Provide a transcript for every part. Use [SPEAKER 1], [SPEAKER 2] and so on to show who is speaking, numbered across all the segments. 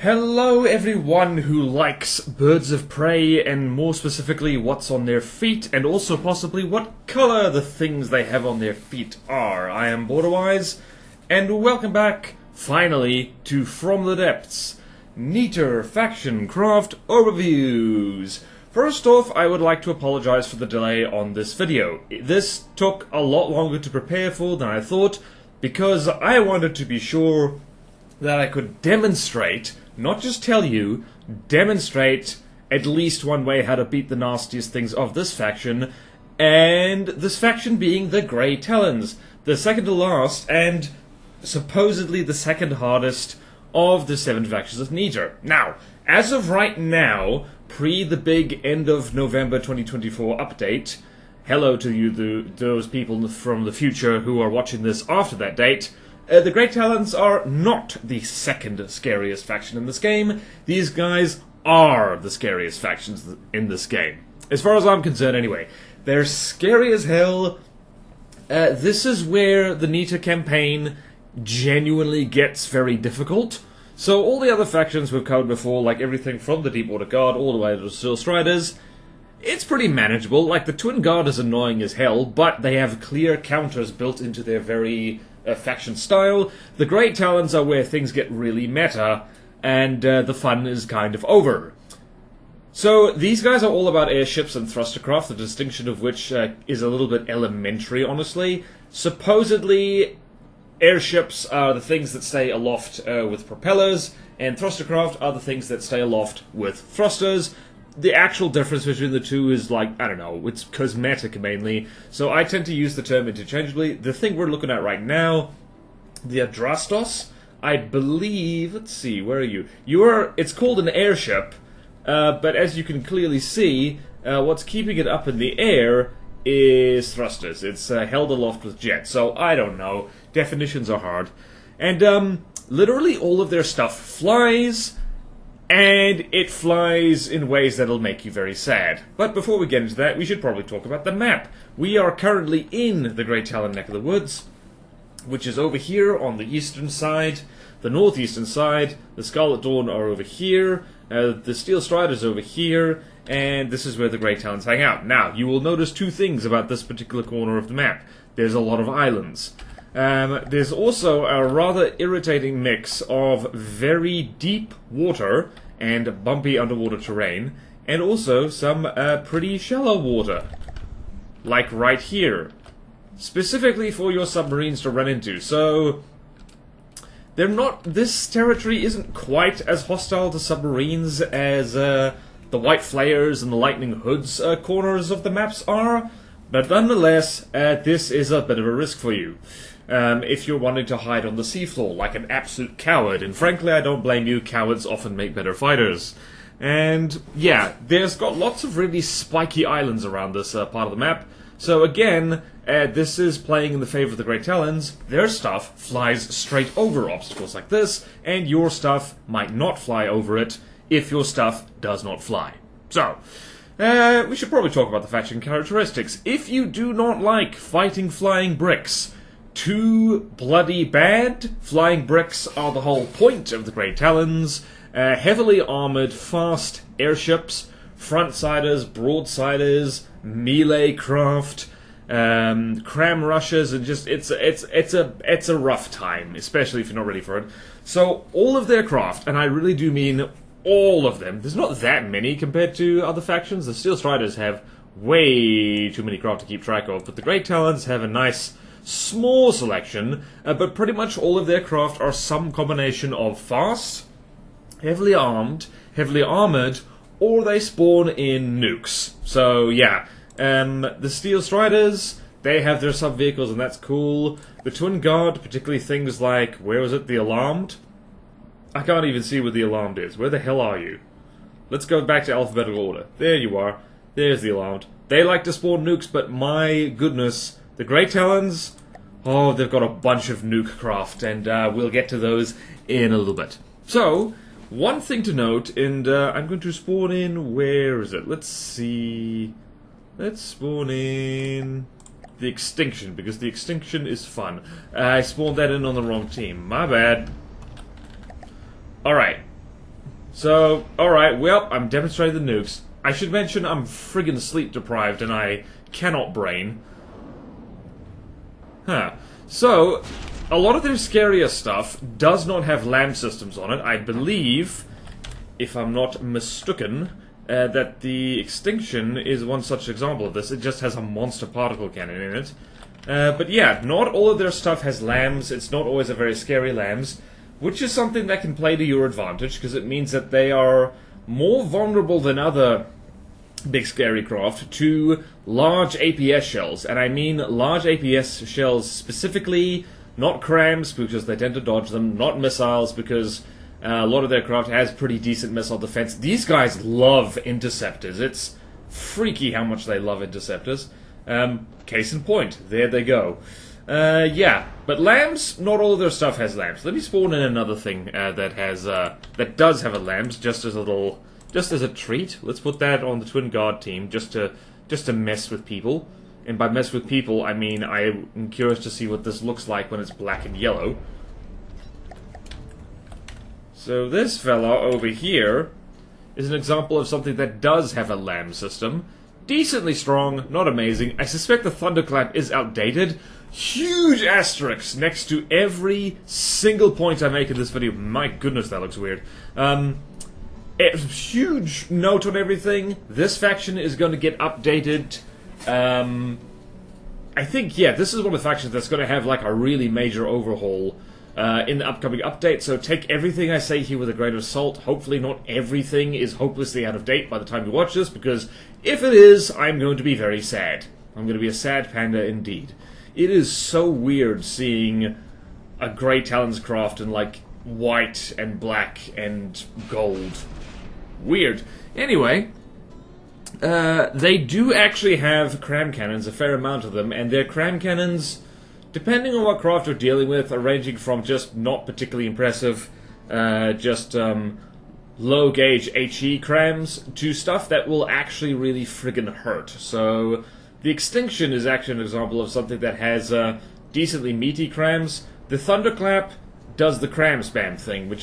[SPEAKER 1] Hello everyone who likes birds of prey, and more specifically what's on their feet, and also possibly what colour the things they have on their feet are. I am BorderWise, and welcome back, finally, to From the Depths, Neater Faction Craft Overviews. First off, I would like to apologise for the delay on this video. This took a lot longer to prepare for than I thought, because I wanted to be sure that I could demonstrate, not just tell you, demonstrate at least one way how to beat the nastiest things of this faction, and this faction being the Grey Talons, the second to last, and supposedly the second hardest of the 7 factions of Neater. Now, as of right now, pre the big end of November 2024 update, hello to you, those people from the future who are watching this after that date, the Grey Talons are not the second scariest faction in this game. These guys are the scariest factions in this game. As far as I'm concerned anyway. They're scary as hell. This is where the Neater campaign genuinely gets very difficult. So all the other factions we've covered before, like everything from the Deepwater Guard all the way to the Steel Striders, it's pretty manageable. Like the Twin Guard is annoying as hell, but they have clear counters built into their very faction style. The Grey Talons are where things get really meta, and the fun is kind of over. So these guys are all about airships and thrustercraft, the distinction of which is a little bit elementary, honestly. Supposedly, airships are the things that stay aloft with propellers, and thrustercraft are the things that stay aloft with thrusters. The actual difference between the two is, like, I don't know, it's cosmetic mainly, so I tend to use the term interchangeably. The thing we're looking at right now, the Adrastos, I believe, let's see, where are you? It's called an airship, but as you can clearly see, what's keeping it up in the air is thrusters. It's held aloft with jets, so I don't know. Definitions are hard. And literally all of their stuff flies, and it flies in ways that'll make you very sad. But before we get into that, we should probably talk about the map. We are currently in the Great Talon neck of the woods, which is over here on the eastern side, the northeastern side. The Scarlet Dawn are over here, the Steel Striders over here, and this is where the Grey Talons hang out. Now, you will notice two things about this particular corner of the map. There's a lot of islands. There's also a rather irritating mix of very deep water and bumpy underwater terrain, and also some pretty shallow water, like right here, specifically for your submarines to run into. So this territory isn't quite as hostile to submarines as the White Flares and the Lightning Hoods corners of the maps are, but nonetheless, this is a bit of a risk for you. If you're wanting to hide on the seafloor like an absolute coward, and frankly I don't blame you, cowards often make better fighters. And yeah, there's got lots of really spiky islands around this part of the map, so again, this is playing in the favour of the Grey Talons. Their stuff flies straight over obstacles like this, and your stuff might not fly over it if your stuff does not fly. So, we should probably talk about the faction characteristics. If you do not like fighting flying bricks too bloody bad, flying bricks are the whole point of the Grey Talons. Heavily armoured, fast airships, frontsiders, broadsiders, melee craft, cram rushes, and just it's a rough time, especially if you're not ready for it. So all of their craft, and I really do mean all of them. There's not that many compared to other factions. The Steel Striders have way too many craft to keep track of, but the Grey Talons have a nice small selection, but pretty much all of their craft are some combination of fast, heavily armed, heavily armoured, or they spawn in nukes. So yeah, the Steel Striders, they have their sub-vehicles, and that's cool. The Twin Guard, particularly things like, where was it, the Alarmed? I can't even see where the Alarmed is. Where the hell are you? Let's go back to alphabetical order. There you are. There's the Alarmed. They like to spawn nukes, but my goodness, the Grey Talons, oh, they've got a bunch of nuke craft, and we'll get to those in a little bit. So, one thing to note, and I'm going to spawn in, where is it? Let's see. Let's spawn in the Extinction, because the Extinction is fun. I spawned that in on the wrong team. My bad. Alright. So, alright, well, I'm demonstrating the nukes. I should mention I'm friggin' sleep deprived and I cannot brain. Huh. So, a lot of their scarier stuff does not have LAM systems on it. I believe, if I'm not mistaken, that the Extinction is one such example of this. It just has a monster particle cannon in it. But yeah, not all of their stuff has LAMs. It's not always a very scary LAMs, which is something that can play to your advantage, because it means that they are more vulnerable than other big scary craft to large APS shells. And I mean large APS shells specifically, not crams, because they tend to dodge them, not missiles, because a lot of their craft has pretty decent missile defense. These guys love interceptors. It's freaky how much they love interceptors. Case in point, there they go. Yeah, but LAMs, not all of their stuff has LAMs. Let me spawn in another thing that does have a LAMs, just as a treat. Let's put that on the Twin Guard team, just to mess with people. And by mess with people, I mean I'm curious to see what this looks like when it's black and yellow. So this fella over here is an example of something that does have a LAM system. Decently strong, not amazing. I suspect the Thunderclap is outdated. Huge asterisks next to every single point I make in this video. My goodness, that looks weird. Huge note on everything. This faction is going to get updated. I think, yeah, this is one of the factions that's going to have like a really major overhaul in the upcoming update, so take everything I say here with a grain of salt. Hopefully not everything is hopelessly out of date by the time you watch this, because if it is, I'm going to be very sad. I'm going to be a sad panda indeed. It is so weird seeing a Grey Talons craft in like white and black and gold. Weird. Anyway, they do actually have cram cannons, a fair amount of them, and their cram cannons, depending on what craft you're dealing with, are ranging from just not particularly impressive, low gauge HE crams, to stuff that will actually really friggin' hurt. So the Extinction is actually an example of something that has decently meaty crams. The Thunderclap does the cram spam thing, which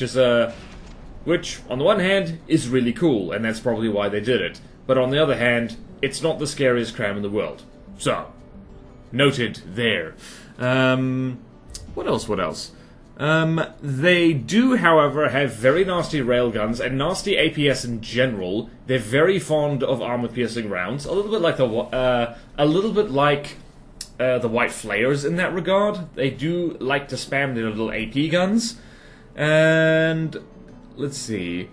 [SPEAKER 1] on the one hand is really cool, and that's probably why they did it. But on the other hand, it's not the scariest cram in the world. So, noted there. What else? They do, however, have very nasty railguns and nasty APS in general. They're very fond of armor-piercing rounds, a little bit like the White Flayers in that regard. They do like to spam their little AP guns. And let's see,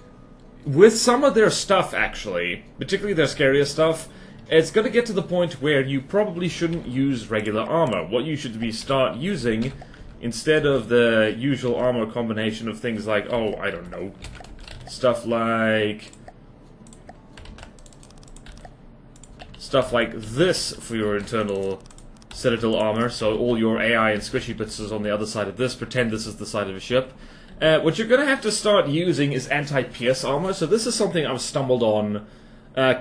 [SPEAKER 1] with some of their stuff, actually, particularly their scarier stuff, it's going to get to the point where you probably shouldn't use regular armor. What you should start using, instead of the usual armor combination of things like, oh, I don't know, stuff like this for your internal Citadel armor, so all your AI and squishy bits is on the other side of this. Pretend this is the side of a ship. What you're going to have to start using is anti-pierce armor. So this is something I've stumbled on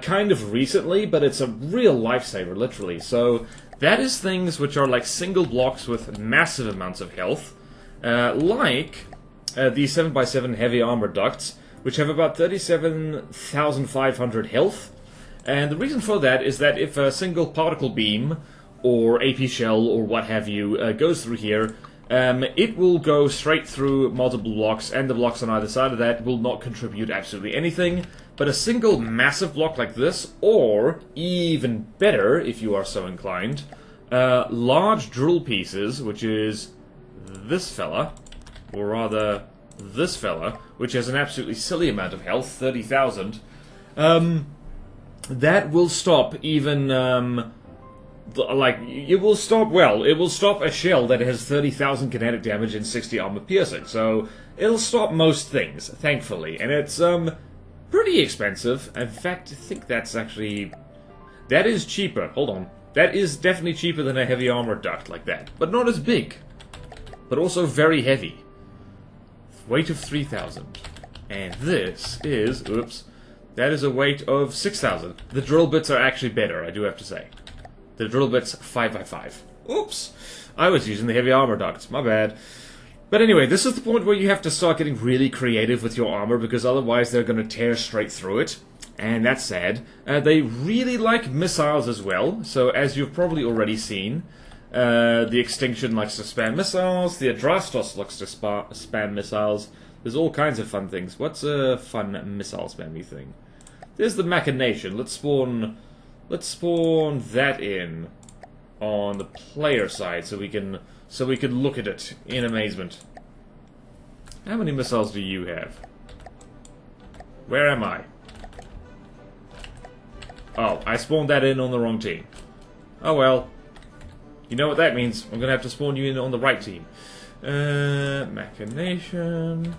[SPEAKER 1] kind of recently, but it's a real lifesaver, literally. So that is things which are like single blocks with massive amounts of health, like these 7x7 heavy armor ducts, which have about 37,500 health. And the reason for that is that if a single particle beam or AP shell or what have you goes through here, it will go straight through multiple blocks, and the blocks on either side of that will not contribute absolutely anything. But a single massive block like this, or even better, if you are so inclined, large drill pieces, which is this fella, or rather this fella, which has an absolutely silly amount of health, 30,000, that will stop even it will stop a shell that has 30,000 kinetic damage and 60 armor piercing, so it'll stop most things, thankfully, and it's, pretty expensive. In fact, I think that is cheaper, hold on, that is definitely cheaper than a heavy armor duct like that, but not as big, but also very heavy. Weight of 3,000, and this is, that is a weight of 6,000. The drill bits are actually better, I do have to say. The drill bits 5x5. Oops! I was using the heavy armor ducts, my bad. But anyway, this is the point where you have to start getting really creative with your armor, because otherwise they're going to tear straight through it. And that's sad. They really like missiles as well, so as you've probably already seen, the Extinction likes to spam missiles, the Adrastos likes to spam missiles. There's all kinds of fun things. What's a fun missile spammy thing? There's the Machination. Let's spawn that in on the player side so we can look at it in amazement. How many missiles do you have? Where am I? Oh, I spawned that in on the wrong team. Oh well. You know what that means. I'm gonna have to spawn you in on the right team. Machination.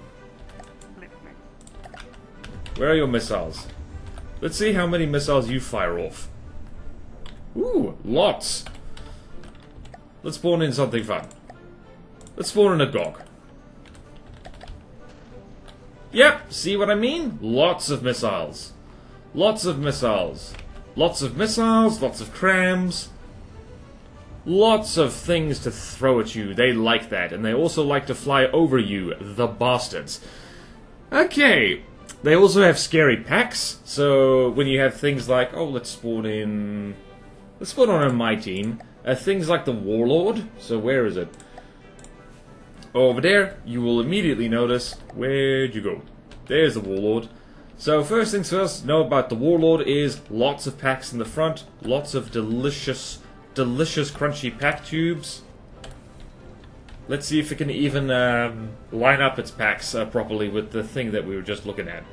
[SPEAKER 1] Where are your missiles? Let's see how many missiles you fire off. Ooh, lots. Let's spawn in something fun. Let's spawn in a GOG. Yep, see what I mean? Lots of missiles. Lots of missiles. Lots of missiles, lots of crams. Lots of things to throw at you. They like that. And they also like to fly over you, the bastards. Okay. They also have scary packs. So when you have things like, oh, let's spawn on my team. Things like the Warlord. So where is it? Over there, you will immediately notice. Where'd you go? There's the Warlord. So first things first, know about the Warlord is lots of packs in the front, lots of delicious crunchy pack tubes. Let's see if it can even line up its packs properly with the thing that we were just looking at.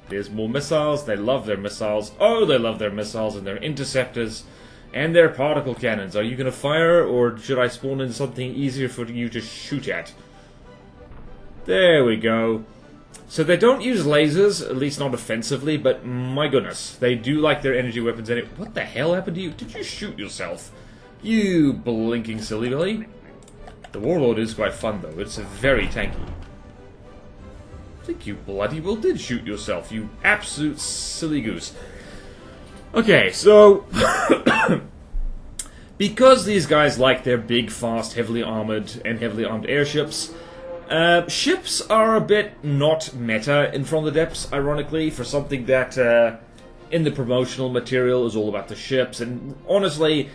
[SPEAKER 1] There's more missiles. They love their missiles. Oh, they love their missiles and their interceptors and their particle cannons. Are you going to fire, or should I spawn in something easier for you to shoot at? There we go. So they don't use lasers, at least not offensively, but my goodness, they do like their energy weapons. What the hell happened to you? Did you shoot yourself? You blinking silly Billy. The Warlord is quite fun, though. It's very tanky. I think you bloody well did shoot yourself, you absolute silly goose. Okay, so... because these guys like their big, fast, heavily armored airships, ships are a bit not meta in From the Depths, ironically, for something that in the promotional material is all about the ships, and honestly,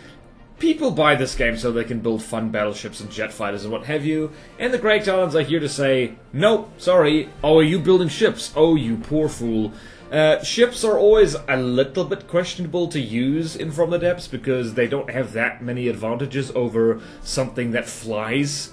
[SPEAKER 1] people buy this game so they can build fun battleships and jet fighters and what have you, and the Great Talons are here to say, nope, sorry, oh, are you building ships? Oh, you poor fool. Ships are always a little bit questionable to use in From the Depths because they don't have that many advantages over something that flies.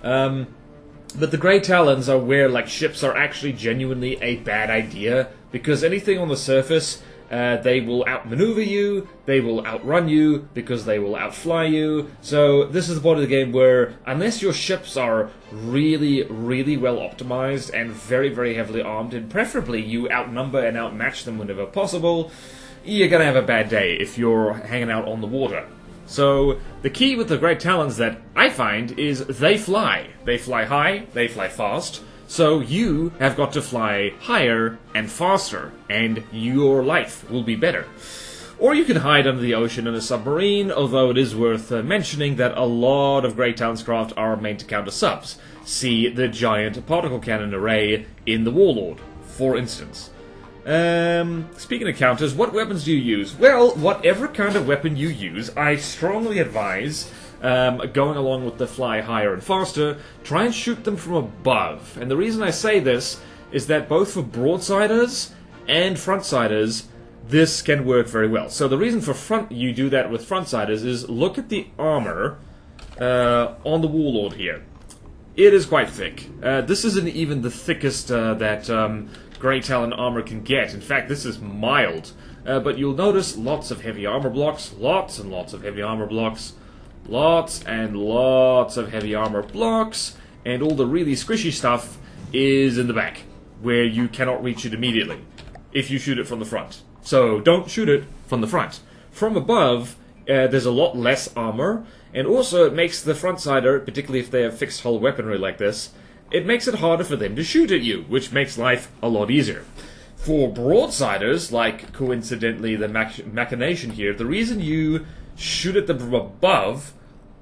[SPEAKER 1] But the Great Talons are where, like, ships are actually genuinely a bad idea, because anything on the surface, they will outmaneuver you, they will outrun you, because they will outfly you. So this is the part of the game where, unless your ships are really, really well optimized and very, very heavily armed, and preferably you outnumber and outmatch them whenever possible, you're gonna have a bad day if you're hanging out on the water. So, the key with the Great Talons that I find is they fly. They fly high, they fly fast, so you have got to fly higher and faster, and your life will be better. Or you can hide under the ocean in a submarine, although it is worth mentioning that a lot of Great Talons craft are meant to counter subs. See the giant particle cannon array in the Warlord, for instance. Speaking of counters, what weapons do you use? Well, whatever kind of weapon you use, I strongly advise, going along with the fly higher and faster, try and shoot them from above. And the reason I say this is that both for broadsiders and frontsiders, this can work very well. So the reason for you do that with frontsiders is look at the armor on the Warlord here. It is quite thick. This isn't even the thickest that Great Talon armor can get. In fact, this is mild. But you'll notice lots of heavy armor blocks, lots and lots of heavy armor blocks, lots and lots of heavy armor blocks, and all the really squishy stuff is in the back, where you cannot reach it immediately if you shoot it from the front. So don't shoot it from the front. From above, there's a lot less armor, and also it makes the frontsider, particularly if they have fixed hull weaponry like this, it makes it harder for them to shoot at you, which makes life a lot easier. For broadsiders, like coincidentally the Machination here, the reason you shoot at them from above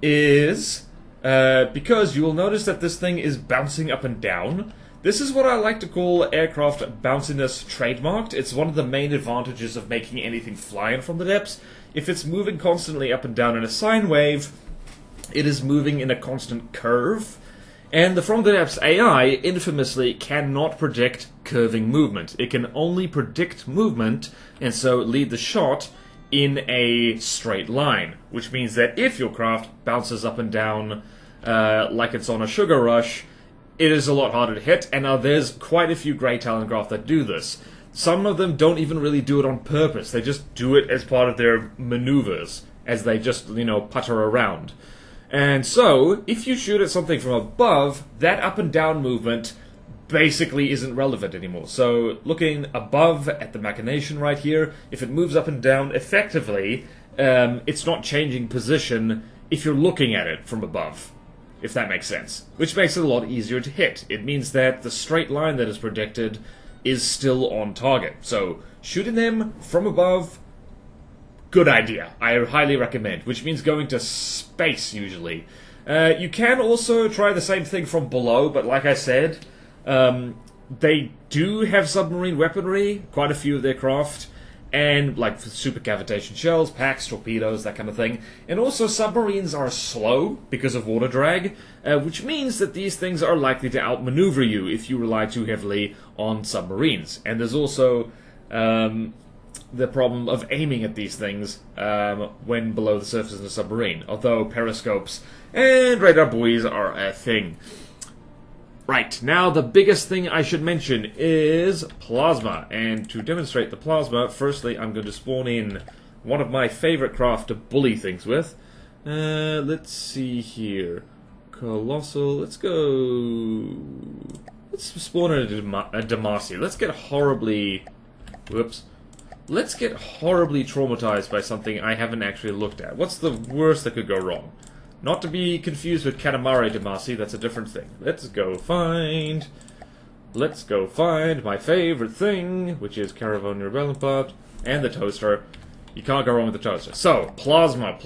[SPEAKER 1] is because you will notice that this thing is bouncing up and down. This is what I like to call aircraft bounciness trademarked. It's one of the main advantages of making anything flying from the depths. If it's moving constantly up and down in a sine wave, it is moving in a constant curve. And the From the Depths AI infamously cannot predict curving movement. It can only predict movement, and so lead the shot in a straight line. Which means that if your craft bounces up and down like it's on a sugar rush, it is a lot harder to hit, and now there's quite a few Grey Talon craft that do this. Some of them don't even really do it on purpose. They just do it as part of their maneuvers, as they just, putter around. And so, if you shoot at something from above, that up and down movement basically isn't relevant anymore. So, looking above at the machination right here, if it moves up and down effectively, it's not changing position if you're looking at it from above, if that makes sense. Which makes it a lot easier to hit. It means that the straight line that is predicted is still on target. So, shooting them from above, good idea. I highly recommend, which means going to space, usually. You can also try the same thing from below, but like I said, they do have submarine weaponry, quite a few of their craft, and like super cavitation shells, packs, torpedoes, that kind of thing. And also submarines are slow because of water drag, which means that these things are likely to outmaneuver you if you rely too heavily on submarines. And there's also the problem of aiming at these things when below the surface of a submarine, although periscopes and radar buoys are a thing. Right, now the biggest thing I should mention is plasma, and to demonstrate the plasma, firstly I'm going to spawn in one of my favorite craft to bully things with. Let's see here. Colossal, let's go... Let's spawn in a Demacia. Let's get horribly... Whoops. Let's get horribly traumatized by something I haven't actually looked at. What's the worst that could go wrong? Not to be confused with Katamari Demacia, that's a different thing. Let's go find my favorite thing, which is Caravan Rebellion Pod, and the toaster. You can't go wrong with the toaster. So, plasma.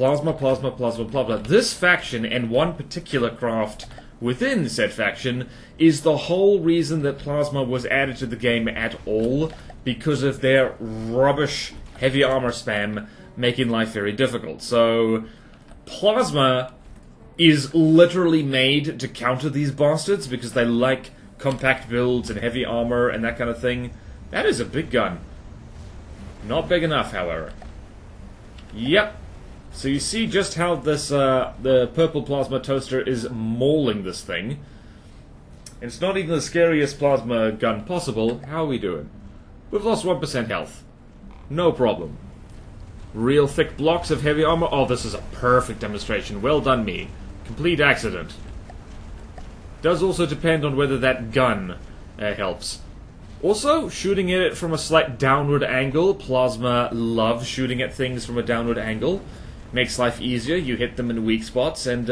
[SPEAKER 1] This faction, and one particular craft within said faction, is the whole reason that plasma was added to the game at all, because of their rubbish heavy armor spam making life very difficult. So, plasma is literally made to counter these bastards because they like compact builds and heavy armor and that kind of thing. That is a big gun. Not big enough, however. Yep. So you see just how this the purple plasma toaster is mauling this thing. It's not even the scariest plasma gun possible. How are we doing? We've lost 1% health. No problem. Real thick blocks of heavy armor. Oh, this is a perfect demonstration. Well done, me. Complete accident. Does also depend on whether that gun helps. Also, shooting at it from a slight downward angle. Plasma loves shooting at things from a downward angle. Makes life easier. You hit them in weak spots. And,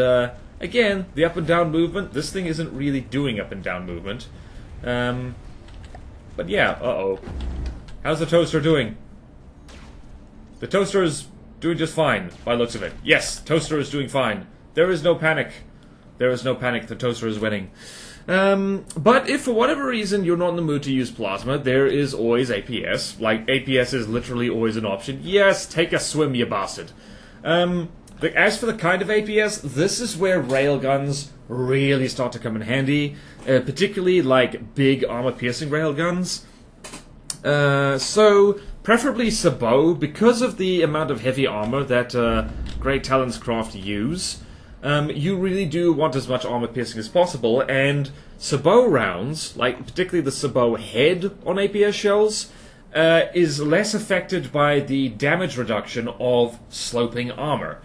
[SPEAKER 1] again, the up and down movement. This thing isn't really doing up and down movement. But yeah, uh-oh. How's the toaster doing? The toaster is doing just fine, by the looks of it. Yes, toaster is doing fine. There is no panic. There is no panic. The toaster is winning. But if for whatever reason you're not in the mood to use plasma, there is always APS. Like, APS is literally always an option. Yes, take a swim, you bastard. As for the kind of APS, this is where railguns really start to come in handy. Particularly, like, big armor-piercing railguns. So, preferably Sabot, because of the amount of heavy armor that Grey Talons craft use. You really do want as much armor piercing as possible, and Sabot rounds, like particularly the Sabot head on APS shells, is less affected by the damage reduction of sloping armor.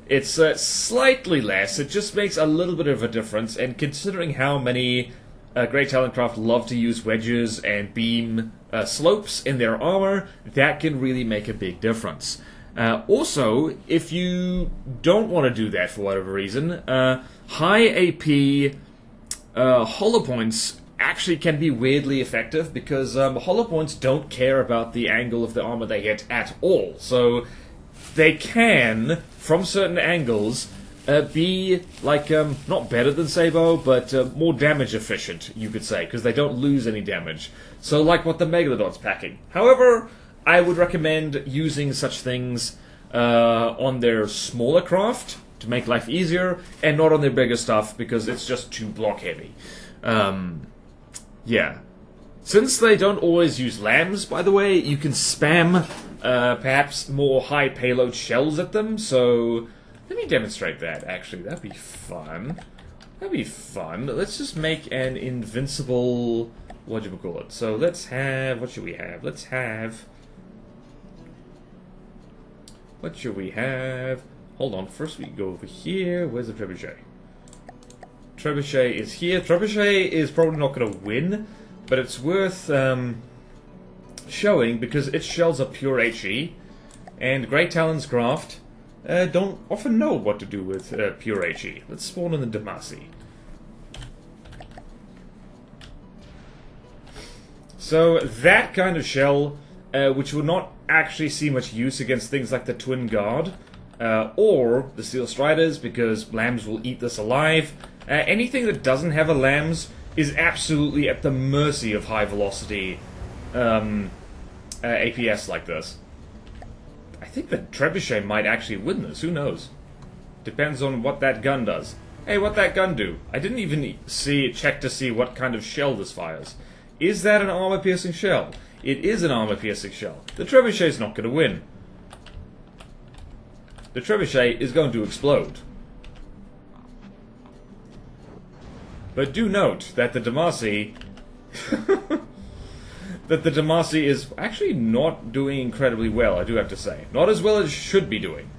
[SPEAKER 1] It's slightly less, it just makes a little bit of a difference, and considering how many Grey Talon craft love to use wedges and beam slopes in their armor, that can really make a big difference. Also, if you don't want to do that for whatever reason, high AP hollow points actually can be weirdly effective because hollow points don't care about the angle of the armor they hit at all. So they can, from certain angles, be like not better than Sabo, but more damage efficient, you could say, because they don't lose any damage. So like what the Megalodon's packing. However, I would recommend using such things on their smaller craft to make life easier, and not on their bigger stuff because it's just too block heavy. Yeah. Since they don't always use lambs, by the way, you can spam perhaps more high payload shells at them, so let me demonstrate that, actually. That'd be fun. That'd be fun. Let's just make an invincible... what do you call it? So let's have... what should we have? Let's have... what should we have? Hold on, first we go over here. Where's the trebuchet? Trebuchet is here. Trebuchet is probably not going to win, but it's worth showing because its shells are pure HE, and Great Talons craft don't often know what to do with pure HE. Let's spawn in the Demacy. So that kind of shell, which will not actually see much use against things like the Twin Guard, or the Steel Striders, because lambs will eat this alive. Anything that doesn't have a lambs is absolutely at the mercy of high velocity APS like this. I think the Trebuchet might actually win this, who knows? Depends on what that gun does. Hey, what'd that gun do? I didn't even check to see what kind of shell this fires. Is that an armor-piercing shell? It is an armor-piercing shell. The Trebuchet's not going to win. The Trebuchet is going to explode. But do note that the Demacy... that the Demacy is actually not doing incredibly well, I do have to say. Not as well as it should be doing.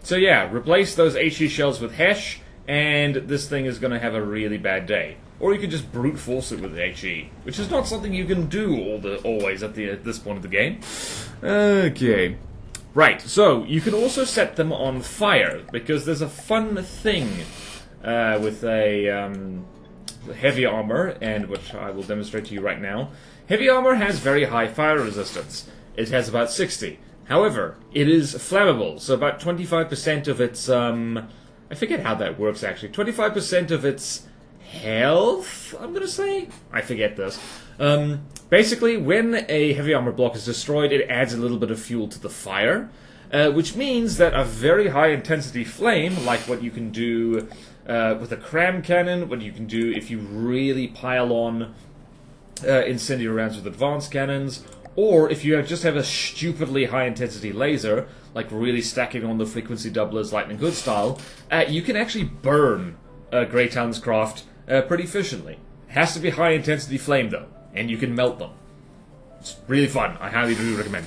[SPEAKER 1] So yeah, replace those HE shells with Hesh, and this thing is going to have a really bad day. Or you could just brute force it with HE, which is not something you can do always at this point of the game. Okay. Right, so you can also set them on fire, because there's a fun thing with a heavy armor, and which I will demonstrate to you right now. Heavy armor has very high fire resistance. It has about 60. However, it is flammable, so about 25% of its, I forget how that works actually, 25% of its health, I'm gonna say? I forget this. Basically, when a heavy armor block is destroyed, it adds a little bit of fuel to the fire, which means that a very high intensity flame, like what you can do with a cram cannon, what you can do if you really pile on incendiary rounds with advanced cannons, or if you just have a stupidly high intensity laser, like really stacking on the frequency doublers Lightning Hood style, you can actually burn Great Talons craft pretty efficiently. It has to be high intensity flame though, and you can melt them. It's really fun. I highly do recommend.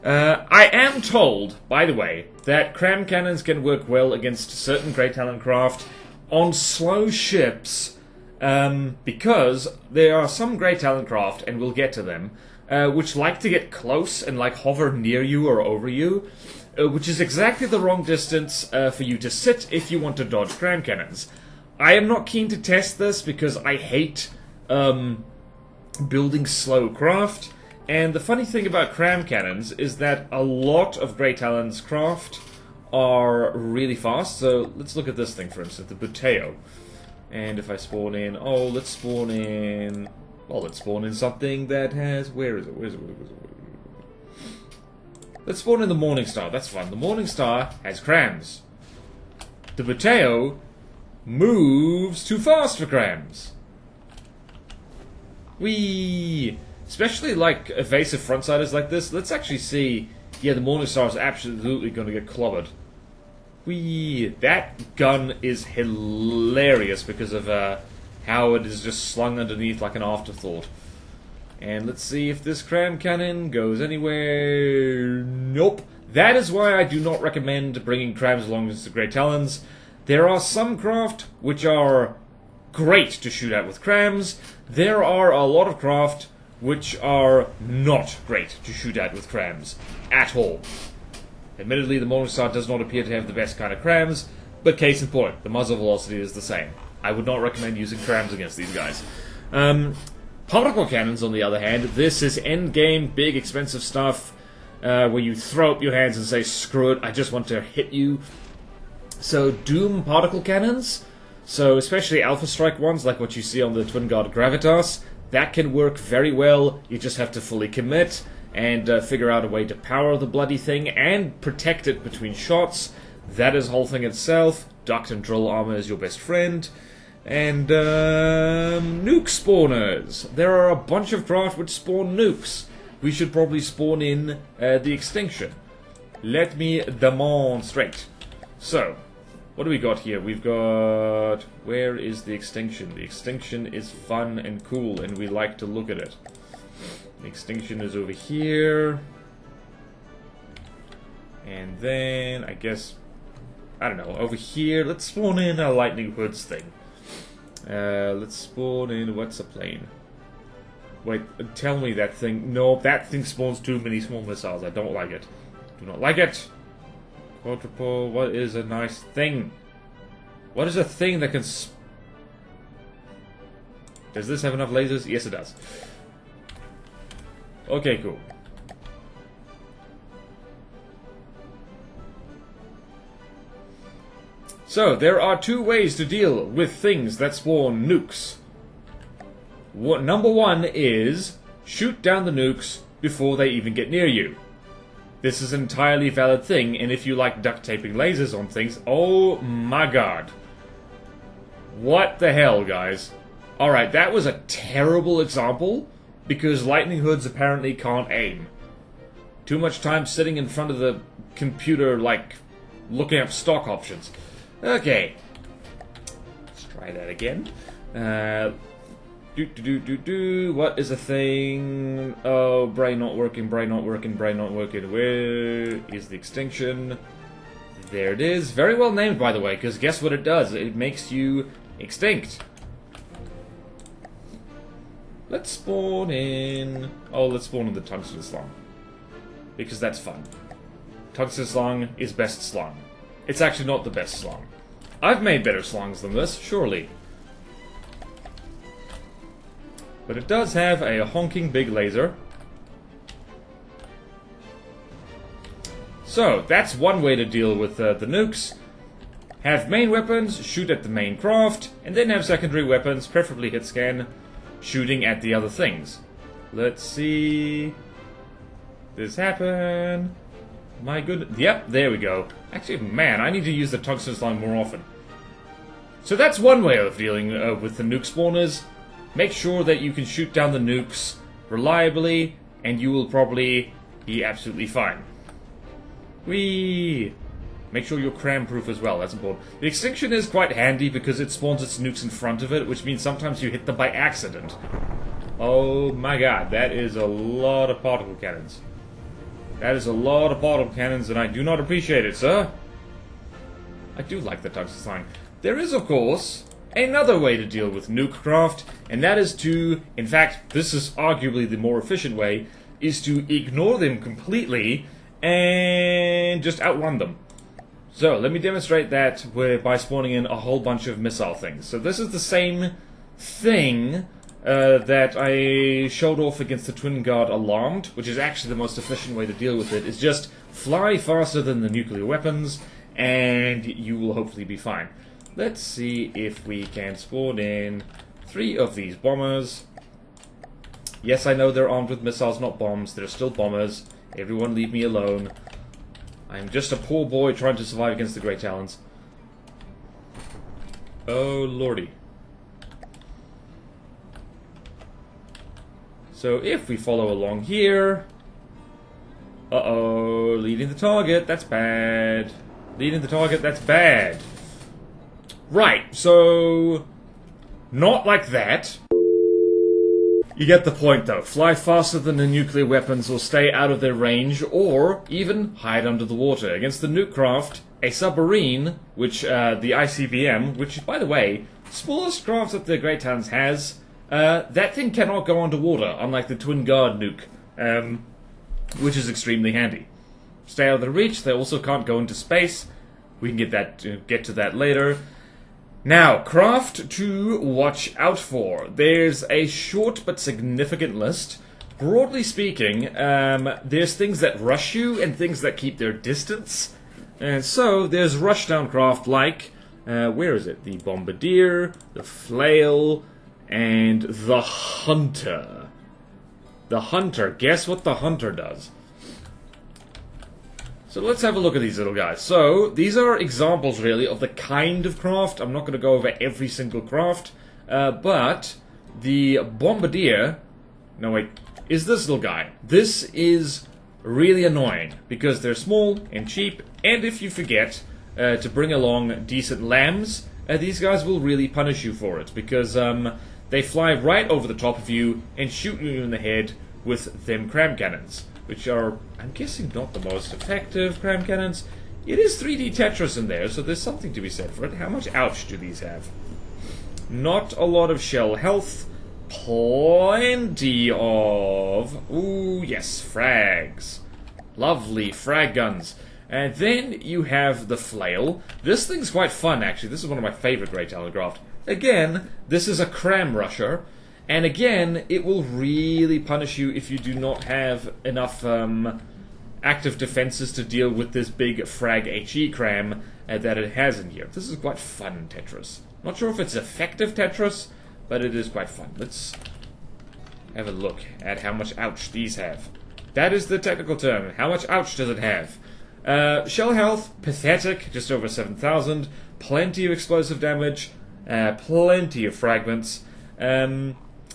[SPEAKER 1] I am told, by the way, that cram cannons can work well against certain Great Talon craft on slow ships, because there are some Great Talon craft, and we'll get to them, which like to get close and like hover near you or over you, which is exactly the wrong distance for you to sit if you want to dodge cram cannons. I am not keen to test this because I hate building slow craft, and the funny thing about cram cannons is that a lot of Great Talons craft are really fast. So let's look at this thing, for instance, the Buteo. And if I spawn in, let's spawn in something that has, where is it? Let's spawn in the Morningstar, that's fun. The Morningstar has crams. The Buteo moves too fast for crams. Whee! Especially like evasive frontsiders like this. Let's actually see. Yeah, the Morningstar is absolutely going to get clobbered. Whee! That gun is hilarious because of how it is just slung underneath like an afterthought. And let's see if this cram cannon goes anywhere. Nope. That is why I do not recommend bringing crams along with the Great Talons. There are some craft which are great to shoot at with crams. There are a lot of craft which are not great to shoot at with crams at all. Admittedly, the Morningstar does not appear to have the best kind of crams, but case in point, the muzzle velocity is the same. I would not recommend using crams against these guys. Particle cannons, on the other hand, this is endgame, big, expensive stuff, where you throw up your hands and say, screw it, I just want to hit you. So Doom particle cannons, so especially Alpha Strike ones, like what you see on the Twin Guard Gravitas, that can work very well. You just have to fully commit and figure out a way to power the bloody thing and protect it between shots. That is the whole thing itself. Duct and drill armor is your best friend. And nuke spawners. There are a bunch of craft which spawn nukes. We should probably spawn in the extinction. Let me demonstrate. So, what do we got here? We've got... Where is the extinction? The extinction is fun and cool, and we like to look at it. The extinction is over here. And then, I guess... I don't know, over here. Let's spawn in a lightning hoods thing. Let's spawn in... What's a plane? Wait, tell me that thing... No, that thing spawns too many small missiles. I don't like it. Do not like it. Quadruple, what is a nice thing? What is a thing that can... Does this have enough lasers? Yes, it does. Okay, cool. So, there are two ways to deal with things that spawn nukes. Number one is shoot down the nukes before they even get near you. This is an entirely valid thing, and if you like duct taping lasers on things, oh my god. What the hell, guys? Alright, that was a terrible example, because lightning hoods apparently can't aim. Too much time sitting in front of the computer, like, looking up stock options. Okay. Let's try that again. What is a thing? Oh, brain not working, brain not working, brain not working. Where is the extinction? There it is. Very well named, by the way, because guess what it does? It makes you extinct. Let's spawn in... Oh, let's spawn in the tungsten slung. Because that's fun. Tungsten slung is best slung. It's actually not the best slung. I've made better slungs than this, surely. But it does have a honking big laser. So, that's one way to deal with the nukes. Have main weapons, shoot at the main craft, and then have secondary weapons, preferably hit scan, shooting at the other things. Let's see... This happen... My goodness... Yep, there we go. Actually, man, I need to use the tungsten slung more often. So that's one way of dealing with the nuke spawners. Make sure that you can shoot down the nukes reliably, and you will probably be absolutely fine. Whee! Make sure you're cram-proof as well, that's important. The extinction is quite handy because it spawns its nukes in front of it, which means sometimes you hit them by accident. Oh my god, that is a lot of particle cannons. That is a lot of particle cannons, and I do not appreciate it, sir. I do like the tungsten slung. There is, of course, another way to deal with nuke craft, and that is to, in fact, this is arguably the more efficient way, is to ignore them completely and just outrun them. So, let me demonstrate that by spawning in a whole bunch of missile things. So this is the same thing that I showed off against the Twin Guard Alarmed, which is actually the most efficient way to deal with it, is just fly faster than the nuclear weapons, and you will hopefully be fine. Let's see if we can spawn in 3 of these bombers. Yes, I know they're armed with missiles, not bombs. They're still bombers. Everyone leave me alone. I'm just a poor boy trying to survive against the Great Talons. Oh, lordy. So if we follow along here... Uh-oh, leading the target, that's bad. Leading the target, that's bad. Right, so... Not like that. You get the point, though. Fly faster than the nuclear weapons or stay out of their range, or even hide under the water. Against the nuke craft, a submarine, which the ICBM, which, by the way, smallest craft that the Great Talons has, that thing cannot go underwater, unlike the Twin Guard nuke, which is extremely handy. Stay out of their reach. They also can't go into space. We can get to that later. Now, craft to watch out for. There's a short but significant list. Broadly speaking, there's things that rush you and things that keep their distance. And so there's rushdown craft like, where is it? The Bombardier, the Flail, and the Hunter. The Hunter. Guess what the Hunter does? So let's have a look at these little guys. So these are examples really of the kind of craft. I'm not going to go over every single craft, but the Bombardier, no wait, is this little guy. This is really annoying because they're small and cheap, and if you forget to bring along decent lambs, these guys will really punish you for it because they fly right over the top of you and shoot you in the head with them cram cannons, which are, I'm guessing, not the most effective cram cannons. It is 3D Tetris in there, so there's something to be said for it. How much ouch do these have? Not a lot of shell health. Plenty of... ooh, yes, frags. Lovely frag guns. And then you have the Flail. This thing's quite fun, actually. This is one of my favorite Great Talon craft. Again, this is a cram rusher. And again, it will really punish you if you do not have enough active defenses to deal with this big frag HE cram that it has in here. This is quite fun Tetris. Not sure if it's effective Tetris, but it is quite fun. Let's have a look at how much ouch these have. That is the technical term. How much ouch does it have? Shell health, pathetic, just over 7,000. Plenty of explosive damage, plenty of fragments.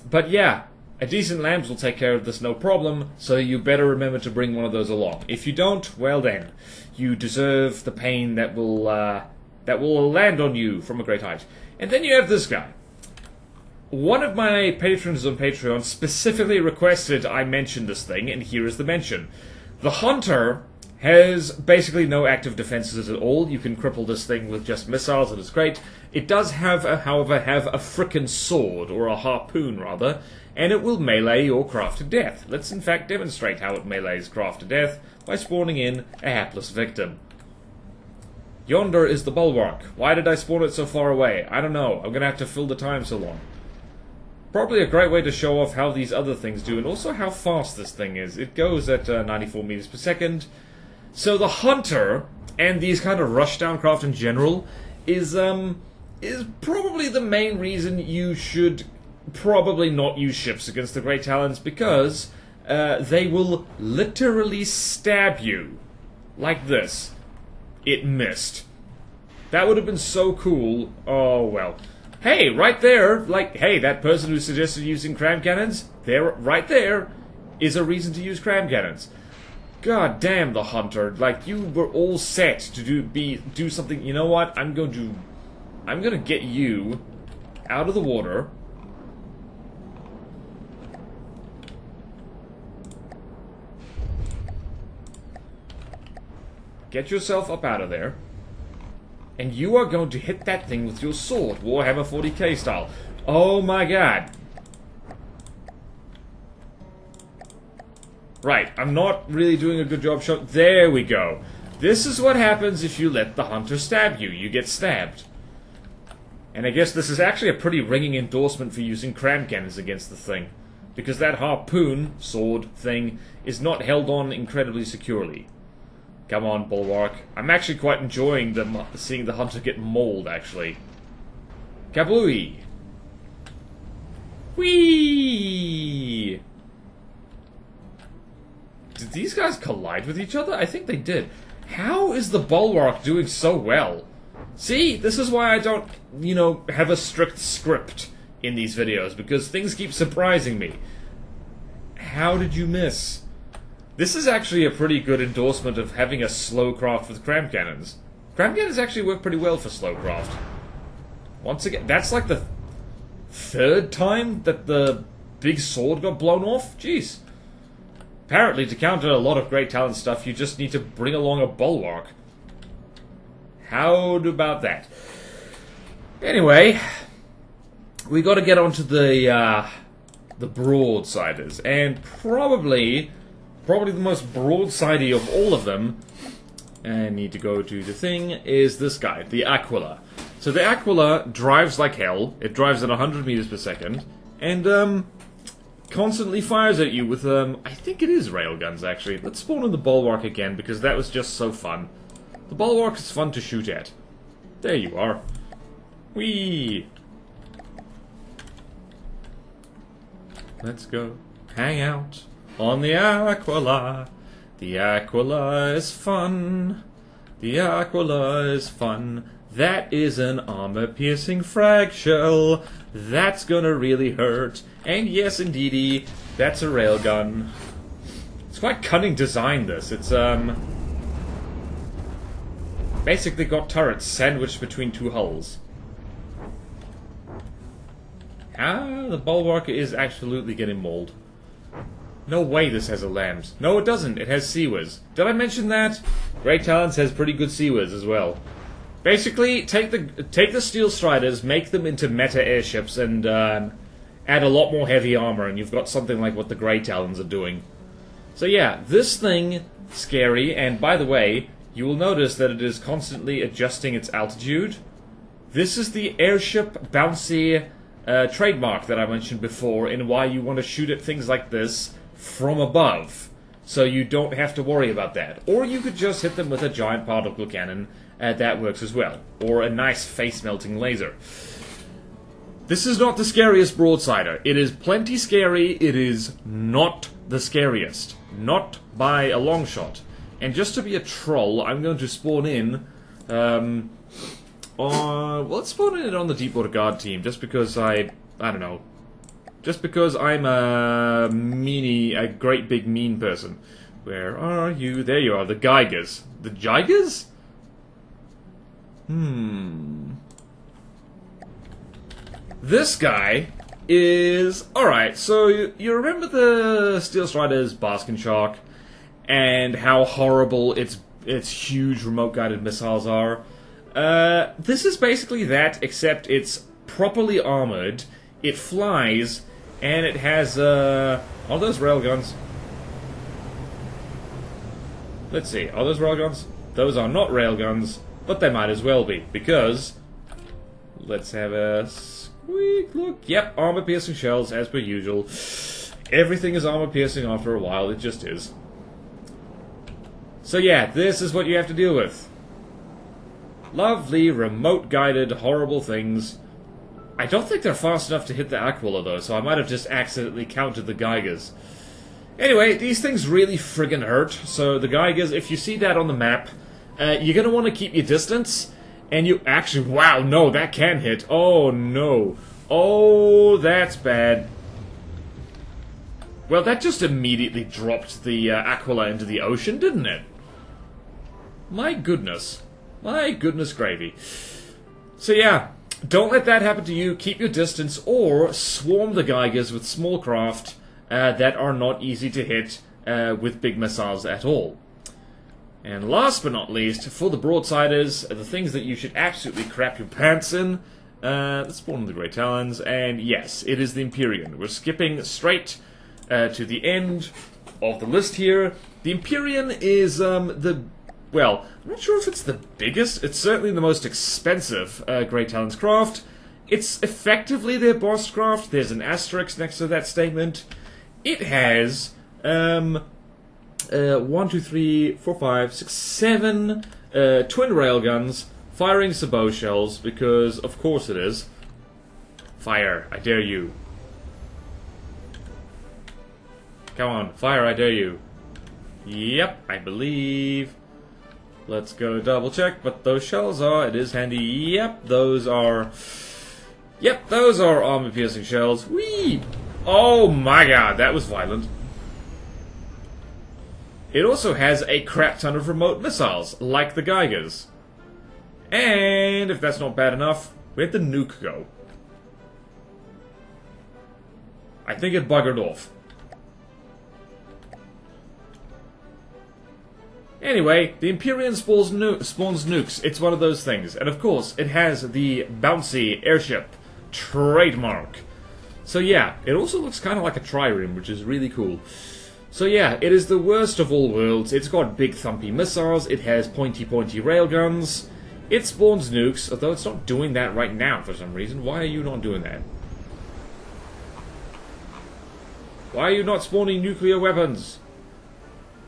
[SPEAKER 1] But yeah, a decent lambs will take care of this no problem, so you better remember to bring one of those along. If you don't, well then, you deserve the pain that will land on you from a great height. And then you have this guy. One of my patrons on Patreon specifically requested I mention this thing, and here is the mention. The Hunter has basically no active defenses at all. You can cripple this thing with just missiles, and it's great. It does have, however, have a frickin' sword, or a harpoon rather, and it will melee your craft to death. Let's in fact demonstrate how it melees craft to death by spawning in a hapless victim. Yonder is the bulwark. Why did I spawn it so far away? I don't know. I'm gonna have to fill the time so long. Probably a great way to show off how these other things do, and also how fast this thing is. It goes at 94 meters per second. So the Hunter, and these kind of rushdown craft in general, is probably the main reason you should probably not use ships against the Great Talons, because they will literally stab you. Like this. It missed. That would have been so cool. Oh, well. Hey, right there, like, hey, that person who suggested using cram cannons, there, right there, is a reason to use cram cannons. God damn, the Hunter, like, you were all set to do something. You know what? I'm gonna get you out of the water. Get yourself up out of there. And you are going to hit that thing with your sword, Warhammer 40k style. Oh my god. Right, I'm not really doing a good job showing. There we go. This is what happens if you let the Hunter stab you. You get stabbed. And I guess this is actually a pretty ringing endorsement for using cram cannons against the thing. Because that harpoon, sword thing, is not held on incredibly securely. Come on, Bulwark. I'm actually quite enjoying seeing the Hunter get mauled, actually. Kablooey! Whee! Did these guys collide with each other? I think they did. How is the Bulwark doing so well? See, this is why I don't, you know, have a strict script in these videos, because things keep surprising me. How did you miss? This is actually a pretty good endorsement of having a slow craft with cram cannons. Cram cannons actually work pretty well for slow craft. Once again, that's like the third time that the big sword got blown off? Jeez. Apparently, to counter a lot of Great Talon stuff, you just need to bring along a Bulwark. How about that? Anyway, we got to get onto the broadsiders, and probably the most broadsidey of all of them, I need to go to the thing, is this guy, the Aquila. So the Aquila drives like hell. It drives at 100 meters per second, and constantly fires at you with, I think it is railguns, actually. Let's spawn in the Bulwark again, because that was just so fun. The bulwark is fun to shoot at. There you are. Whee! Let's go hang out on the Aquila. The Aquila is fun. The Aquila is fun. That is an armor-piercing frag shell. That's gonna really hurt. And yes, indeedy, that's a railgun. It's quite cunning design, this. It's, basically got turrets sandwiched between two hulls. Ah, the bulwark is absolutely getting mauled. No way this has a lambs. No, it doesn't. It has Seawiz. Did I mention that? Great Talons has pretty good Seawiz as well. Basically, take the Steel Striders, make them into meta airships, and add a lot more heavy armor, and you've got something like what the Grey Talons are doing. So yeah, this thing, scary, and by the way, you will notice that it is constantly adjusting its altitude. This is the airship bouncy trademark that I mentioned before, in why you want to shoot at things like this from above, so you don't have to worry about that. Or you could just hit them with a giant particle cannon, that works as well. Or a nice face-melting laser. This is not the scariest broadsider. It is plenty scary, it is not the scariest. Not by a long shot. And just to be a troll, I'm going to spawn in, well, let's spawn in on the Deepwater Guard team, just because I don't know. Just because I'm a great big mean person. Where are you? There you are, the Geigers. The Geigers? This guy is... Alright, so you remember the Steel Strider's Baskin Shark? And how horrible its huge remote-guided missiles are? This is basically that, except it's properly armored, it flies, and it has, are those railguns? Let's see, are those railguns? Those are not railguns, but they might as well be, because... Let's have a squeak look. Yep, armor-piercing shells, as per usual. Everything is armor-piercing after a while, it just is. So yeah, this is what you have to deal with. Lovely, remote-guided, horrible things. I don't think they're fast enough to hit the Aquila, though, so I might have just accidentally counted the Geigers. Anyway, these things really friggin' hurt, so the Geigers, if you see that on the map, you're gonna want to keep your distance, and you actually... Wow, no, that can hit. Oh, no. Oh, that's bad. Well, that just immediately dropped the Aquila into the ocean, didn't it? My goodness. My goodness gravy. So yeah, don't let that happen to you. Keep your distance, or swarm the Geigers with small craft that are not easy to hit with big missiles at all. And last but not least, for the broadsiders, the things that you should absolutely crap your pants in, let's spawn the Great Talons, and yes, it is the Empyrean. We're skipping straight to the end of the list here. The Empyrean is well, I'm not sure if it's the biggest. It's certainly the most expensive Great Talons craft. It's effectively their boss craft. There's an asterisk next to that statement. It has 1, 2, 3, 4, 5, 6, 7 twin railguns firing sabot shells, because of course it is. Fire, I dare you. Come on, fire, I dare you. Yep, I believe. Let's go double check, but those shells are, it is handy. Yep, those are armor-piercing shells. Whee! Oh my god, that was violent. It also has a crap ton of remote missiles, like the Geigers. And if that's not bad enough, where'd the nuke go? I think it buggered off. Anyway, the Empyrean spawns nukes. It's one of those things. And of course, it has the bouncy airship trademark. So yeah, it also looks kind of like a trireme, which is really cool. So yeah, it is the worst of all worlds. It's got big thumpy missiles, it has pointy railguns, it spawns nukes, although it's not doing that right now for some reason. Why are you not doing that? Why are you not spawning nuclear weapons?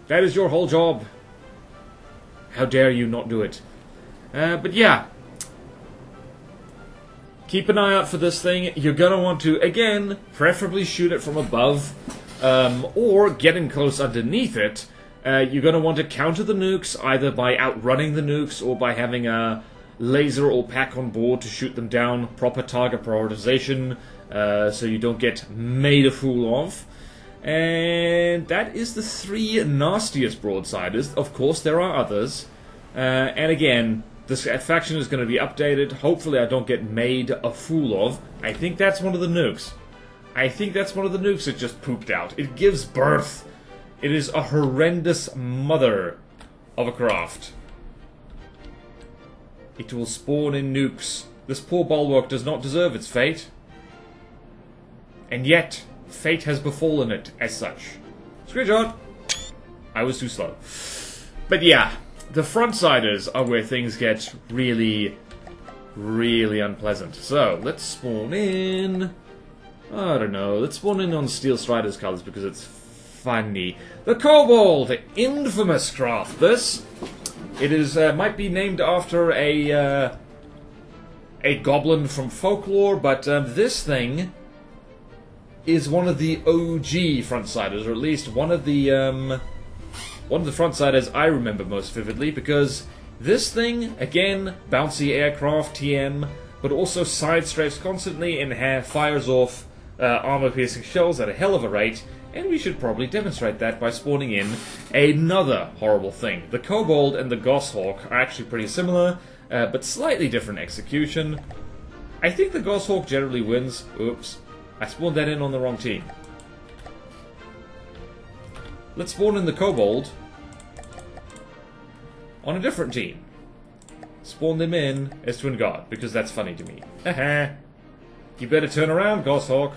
[SPEAKER 1] That is your whole job. How dare you not do it? But yeah. Keep an eye out for this thing. You're going to want to, again, preferably shoot it from above, or get in close underneath it. You're going to want to counter the nukes, either by outrunning the nukes, or by having a laser or pack on board to shoot them down. Proper target prioritization, so you don't get made a fool of. And that is the 3 nastiest broadsiders. Of course, there are others. And again, this faction is going to be updated. Hopefully I don't get made a fool of. I think that's one of the nukes. I think that's one of the nukes that just pooped out. It gives birth. It is a horrendous mother of a craft. It will spawn in nukes. This poor bulwark does not deserve its fate. And yet, fate has befallen it as such. Screenshot! I was too slow. But yeah. The frontsiders are where things get really, really unpleasant. So, let's spawn in... I don't know, let's spawn in on Steel Strider's colors because it's funny. The Kobold! Infamous craft, this! It is, might be named after a goblin from folklore, but this thing is one of the OG frontsiders, or at least one of the frontsiders I remember most vividly, because this thing, again, bouncy aircraft, TM, but also side strafes constantly and fires off armor-piercing shells at a hell of a rate, and we should probably demonstrate that by spawning in another horrible thing. The Kobold and the Goshawk are actually pretty similar, but slightly different execution. I think the Goshawk generally wins. Oops. I spawned that in on the wrong team. Let's spawn in the Kobold on a different team. Spawn them in as Twin Guard, because that's funny to me. Haha. You better turn around, Goshawk.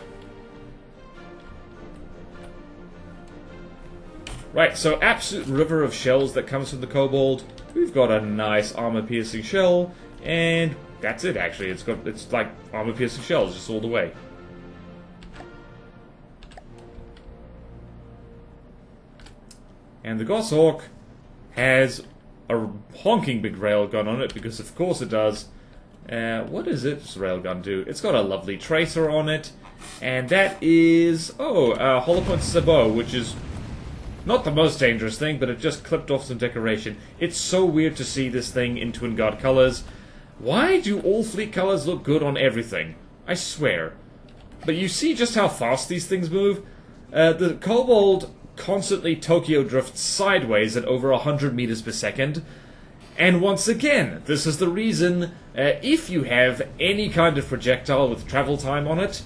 [SPEAKER 1] Right, so absolute river of shells that comes from the Kobold. We've got a nice armor-piercing shell, and that's it actually. It's like armor-piercing shells just all the way. And the Goshawk has a honking big railgun on it, because of course it does. What does its railgun do? It's got a lovely tracer on it, and that is... Holopoint Sabot, which is not the most dangerous thing, but it just clipped off some decoration. It's so weird to see this thing in Twin Guard colors. Why do all fleet colors look good on everything? I swear. But you see just how fast these things move? The Kobold constantly Tokyo drifts sideways at over 100 meters per second. And once again, this is the reason, if you have any kind of projectile with travel time on it,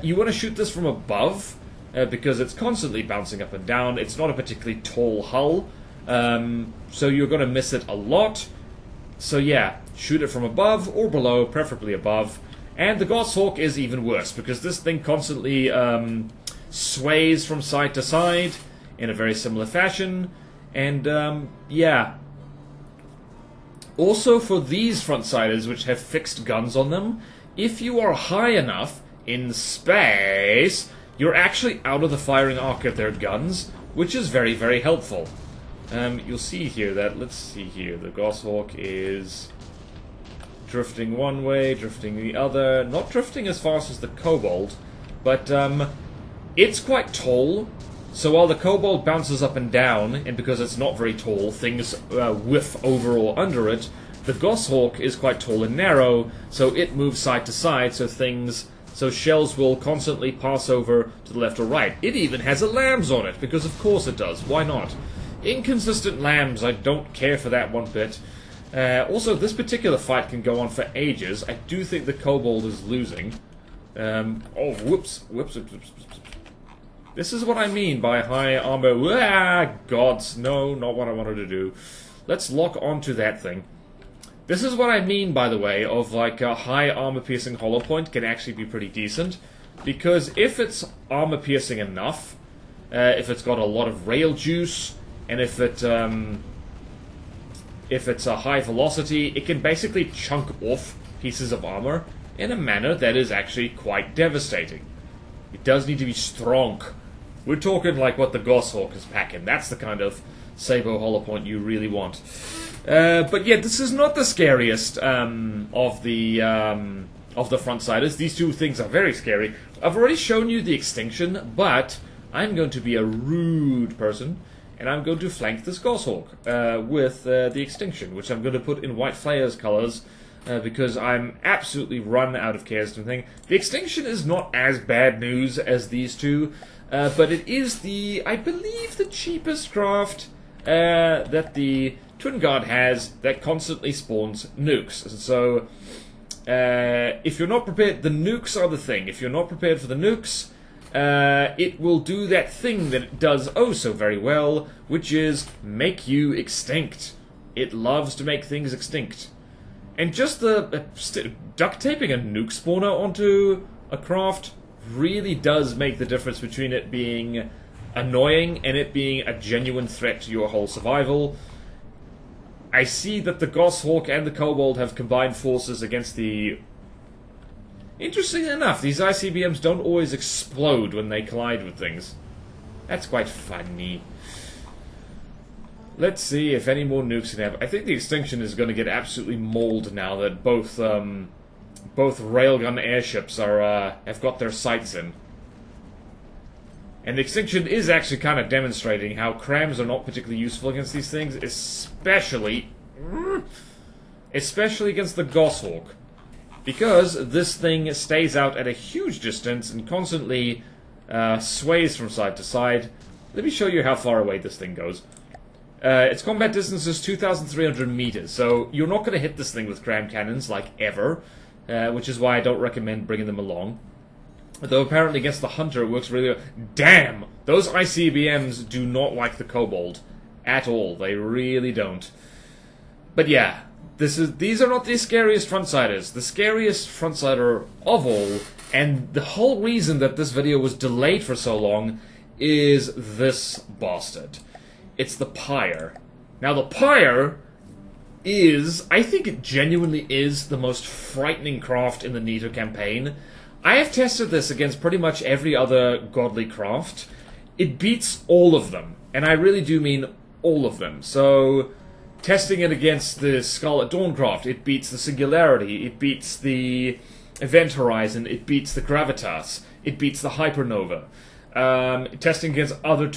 [SPEAKER 1] you want to shoot this from above, because it's constantly bouncing up and down. It's not a particularly tall hull, so you're going to miss it a lot. So yeah, shoot it from above or below, preferably above. And the Goshawk is even worse, because this thing constantly sways from side to side in a very similar fashion. And yeah. Also, for these frontsiders which have fixed guns on them, if you are high enough in space, you're actually out of the firing arc of their guns, which is very, very helpful. You'll see here that, let's see here, the Goshawk is drifting one way, drifting the other, not drifting as fast as the Kobold, but it's quite tall. So while the Kobold bounces up and down, and because it's not very tall, things whiff over or under it, the Goshawk is quite tall and narrow, so it moves side to side, so shells will constantly pass over to the left or right. It even has a lambs on it, because of course it does. Why not? Inconsistent lambs, I don't care for that one bit. Also, this particular fight can go on for ages. I do think the Kobold is losing. Whoops. This is what I mean by high armor. Ah, gods, no, not what I wanted to do. Let's lock onto that thing. This is what I mean, by the way, of like a high armor-piercing hollow point can actually be pretty decent. Because if it's armor-piercing enough, if it's got a lot of rail juice, and if it's a high velocity, it can basically chunk off pieces of armor in a manner that is actually quite devastating. It does need to be strong. We're talking like what the Goshawk is packing. That's the kind of Sabo hollow point you really want. But yeah, this is not the scariest of the frontsiders. These two things are very scary. I've already shown you the extinction, but I'm going to be a rude person, and I'm going to flank this Goshawk with the extinction, which I'm going to put in white flares colors. Because I'm absolutely run out of cares to think. The extinction is not as bad news as these two, but it is I believe, the cheapest craft that the Twin Guard has that constantly spawns nukes. So, if you're not prepared, the nukes are the thing. If you're not prepared for the nukes, it will do that thing that it does oh so very well, which is make you extinct. It loves to make things extinct. And just the duct taping a nuke spawner onto a craft really does make the difference between it being annoying and it being a genuine threat to your whole survival. I see that the Goshawk and the Kobold have combined forces against the... Interestingly enough, these ICBMs don't always explode when they collide with things. That's quite funny. Let's see if any more nukes can have. I think the extinction is going to get absolutely mauled now that both railgun airships are have got their sights in. And the extinction is actually kind of demonstrating how crams are not particularly useful against these things, especially against the Goshawk, because this thing stays out at a huge distance and constantly sways from side to side. Let me show you how far away this thing goes. Its combat distance is 2,300 meters, so you're not going to hit this thing with cram cannons, like, ever, which is why I don't recommend bringing them along. Though apparently against the Hunter it works really well. Damn! Those ICBMs do not like the Kobold at all. They really don't. But yeah, these are not the scariest frontsiders. The scariest frontsider of all, and the whole reason that this video was delayed for so long, is this bastard. It's the Pyre. Now, the Pyre is... I think it genuinely is the most frightening craft in the Nito campaign. I have tested this against pretty much every other godly craft. It beats all of them. And I really do mean all of them. So, testing it against the Scarlet Dawn craft, it beats the Singularity, it beats the Event Horizon, it beats the Gravitas, it beats the Hypernova. Testing against other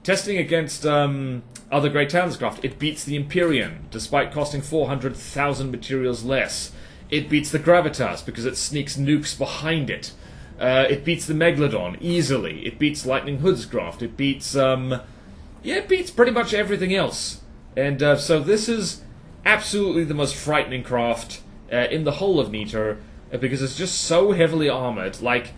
[SPEAKER 1] testing against other Great Talons craft, it beats the Empyrean, despite costing 400,000 materials less. It beats the Gravitas, because it sneaks nukes behind it. It beats the Megalodon, easily. It beats Lightning Hood's craft. It beats, it beats pretty much everything else. And so this is absolutely the most frightening craft in the whole of Nito, because it's just so heavily armored. Like,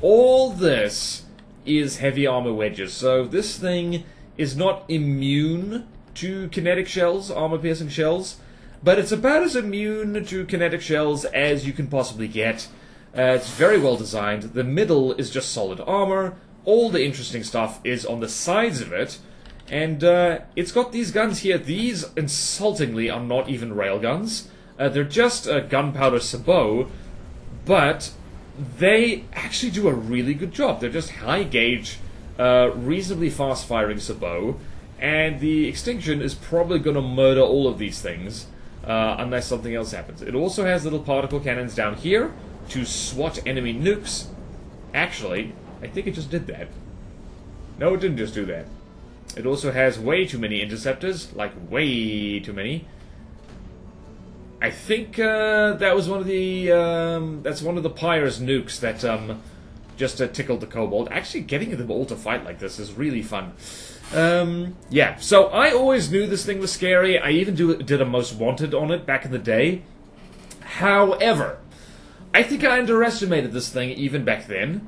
[SPEAKER 1] all this is heavy armor wedges, so this thing is not immune to kinetic shells, armor-piercing shells, but it's about as immune to kinetic shells as you can possibly get. It's very well designed. The middle is just solid armor. All the interesting stuff is on the sides of it, and it's got these guns here. These, insultingly, are not even railguns. They're just gunpowder sabot, but they actually do a really good job. They're just high-gauge, reasonably fast-firing sabot, and the extinction is probably going to murder all of these things, unless something else happens. It also has little particle cannons down here to swat enemy nukes. Actually, I think it just did that. No, it didn't just do that. It also has way too many interceptors, like way too many. I think that was one of the that's one of the Pyre's nukes that just tickled the Kobold. Actually, getting them all to fight like this is really fun. Yeah, so I always knew this thing was scary. I even did a Most Wanted on it back in the day. However, I think I underestimated this thing even back then.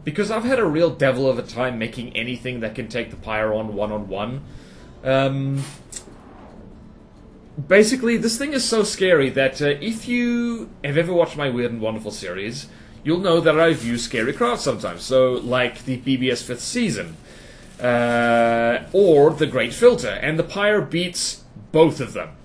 [SPEAKER 1] Because I've had a real devil of a time making anything that can take the Pyre on one-on-one. Basically, this thing is so scary that if you have ever watched my Weird and Wonderful series, you'll know that I've used scary crafts sometimes. So, like the BBS 5th Season, or the Great Filter, and the Pyre beats both of them.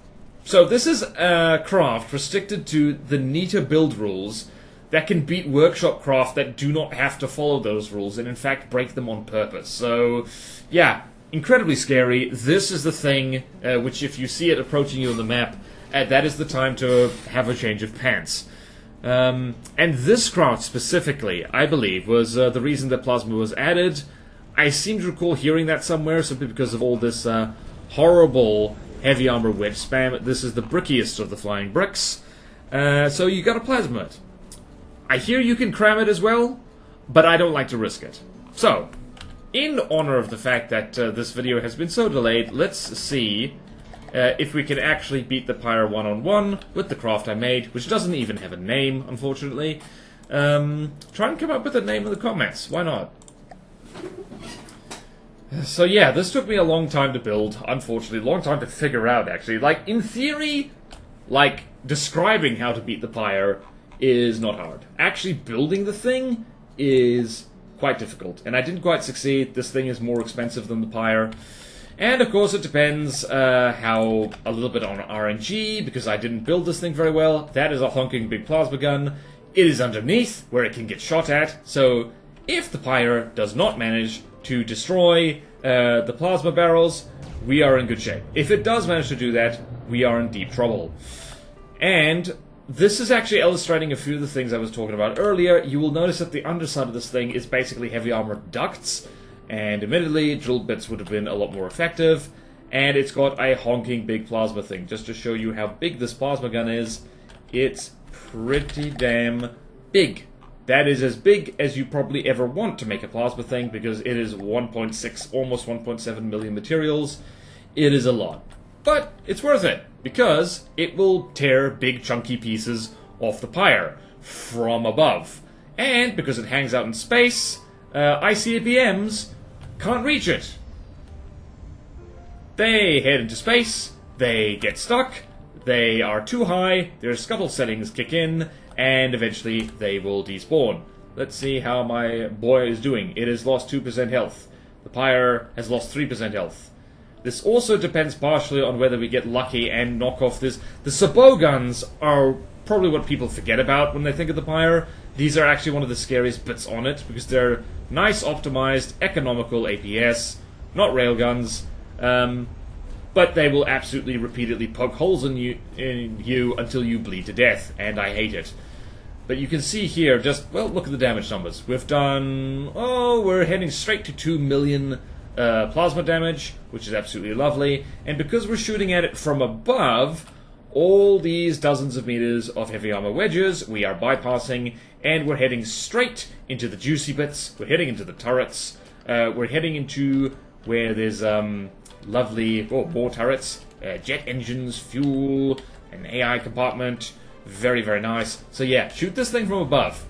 [SPEAKER 1] So this is a craft restricted to the Nito build rules that can beat workshop craft that do not have to follow those rules and in fact break them on purpose. So, yeah, incredibly scary. This is the thing which, if you see it approaching you on the map, that is the time to have a change of pants. And this craft specifically, I believe, was the reason that plasma was added. I seem to recall hearing that somewhere, simply because of all this horrible heavy armor wedge spam. This is the brickiest of the flying bricks. So you gotta plasma it. I hear you can cram it as well, but I don't like to risk it. So, in honor of the fact that this video has been so delayed, let's see if we can actually beat the Pyre one-on-one with the craft I made, which doesn't even have a name, unfortunately. Try and come up with a name in the comments. Why not? So yeah, this took me a long time to build, unfortunately. A long time to figure out, actually. Like, in theory, like, describing how to beat the Pyre is not hard. Actually building the thing is quite difficult, and I didn't quite succeed. This thing is more expensive than the Pyre. And of course it depends how a little bit on RNG, because I didn't build this thing very well. That is a honking big plasma gun. It is underneath where it can get shot at, so if the Pyre does not manage to destroy the plasma barrels, we are in good shape. If it does manage to do that, we are in deep trouble. And this is actually illustrating a few of the things I was talking about earlier. You will notice that the underside of this thing is basically heavy armor ducts, and admittedly, drill bits would have been a lot more effective. And it's got a honking big plasma thing. Just to show you how big this plasma gun is, it's pretty damn big. That is as big as you probably ever want to make a plasma thing, because it is 1.6, almost 1.7 million materials. It is a lot. But it's worth it, because it will tear big chunky pieces off the Pyre from above. And because it hangs out in space, ICBMs can't reach it. They head into space, they get stuck, they are too high, their scuttle settings kick in, and eventually they will despawn. Let's see how my boy is doing. It has lost 2% health. The Pyre has lost 3% health. This also depends partially on whether we get lucky and knock off this. The sabot guns are probably what people forget about when they think of the Pyre. These are actually one of the scariest bits on it, because they're nice, optimized, economical APS, not railguns, but they will absolutely repeatedly poke holes in you until you bleed to death, and I hate it. But you can see here, just, well, look at the damage numbers. We've done, we're heading straight to 2 million plasma damage, which is absolutely lovely, and because we're shooting at it from above, all these dozens of meters of heavy armor wedges we are bypassing, and we're heading straight into the juicy bits. We're heading into the turrets. We're heading into where there's lovely more turrets, jet engines, fuel, an AI compartment. Very, very nice. So yeah, shoot this thing from above.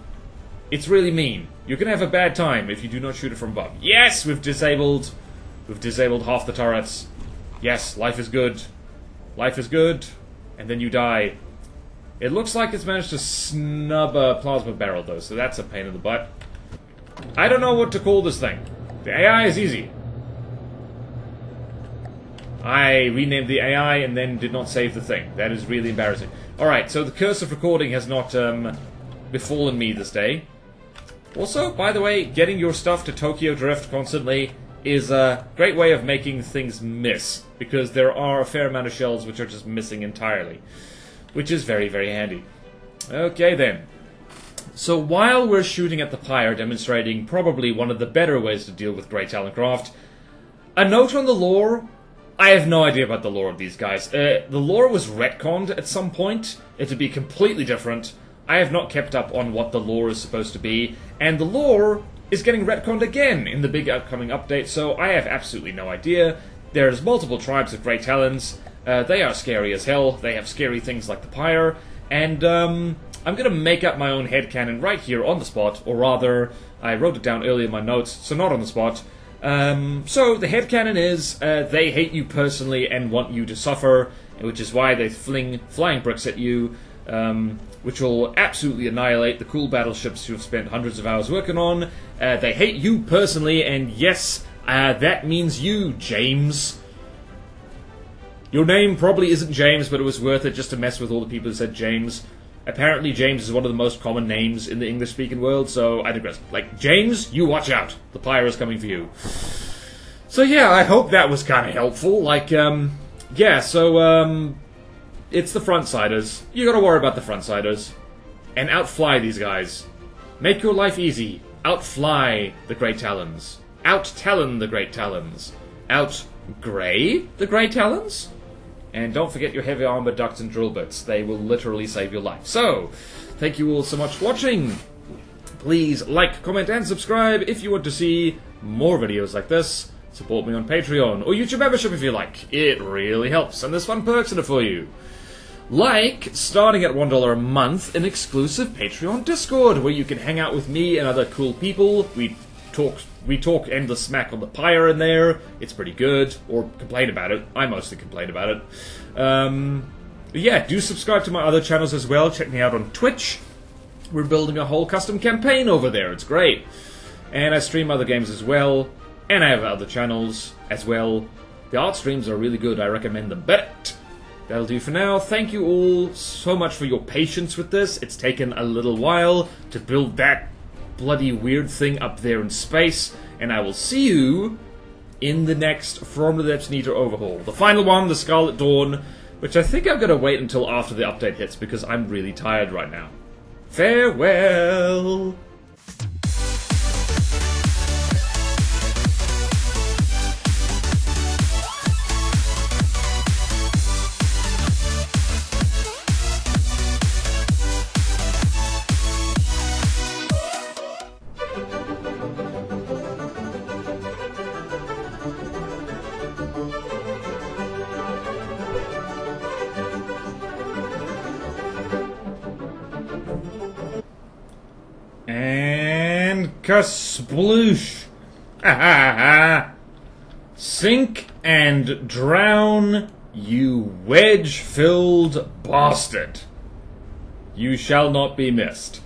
[SPEAKER 1] It's really mean. You're gonna have a bad time if you do not shoot it from above. Yes, we've disabled half the turrets. Yes, life is good. Life is good. And then you die. It looks like it's managed to snub a plasma barrel, though, so that's a pain in the butt. I don't know what to call this thing. The AI is easy. I renamed the AI and then did not save the thing. That is really embarrassing. Alright, so the curse of recording has not befallen me this day. Also, by the way, getting your stuff to Tokyo Drift constantly is a great way of making things miss, because there are a fair amount of shells which are just missing entirely, which is very, very handy. Okay then. So while we're shooting at the Pyre, demonstrating probably one of the better ways to deal with Great Talon craft, a note on the lore. I have no idea about the lore of these guys. The lore was retconned at some point to be completely different. I have not kept up on what the lore is supposed to be, and the lore is getting retconned again in the big upcoming update, so I have absolutely no idea. There's multiple tribes of Great Talons. They are scary as hell. They have scary things like the Pyre, and I'm gonna make up my own headcanon right here on the spot, or rather, I wrote it down earlier in my notes, so not on the spot. So the headcanon is, they hate you personally and want you to suffer, which is why they fling flying bricks at you, which will absolutely annihilate the cool battleships you've spent hundreds of hours working on. They hate you personally, and yes, that means you, James. Your name probably isn't James, but it was worth it just to mess with all the people who said James. Apparently James is one of the most common names in the English-speaking world, so I digress. Like, James, you watch out. The pyre is coming for you. So yeah, I hope that was kind of helpful. Like, it's the front-siders. You gotta worry about the front-siders. And outfly these guys. Make your life easy. Outfly the Great Talons. Out-Talon the Great Talons. Out-Grey the Great Talons? And don't forget your heavy armor ducts and drill bits. They will literally save your life. So, thank you all so much for watching. Please like, comment, and subscribe if you want to see more videos like this. Support me on Patreon or YouTube membership if you like. It really helps, and there's fun perks in it for you. Like, starting at $1 a month, an exclusive Patreon Discord where you can hang out with me and other cool people. We talk endless smack on the pyre in there. It's pretty good. Or complain about it. I mostly complain about it. Yeah, do subscribe to my other channels as well. Check me out on Twitch. We're building a whole custom campaign over there. It's great. And I stream other games as well. And I have other channels as well. The art streams are really good. I recommend them. But that'll do for now. Thank you all so much for your patience with this. It's taken a little while to build that bloody weird thing up there in space, and I will see you in the next From the Depths Neater overhaul. The final one, the Scarlet Dawn, which I think I'm going to wait until after the update hits because I'm really tired right now. Farewell! And kasploosh! Sink and drown, you wedge-filled bastard! You shall not be missed.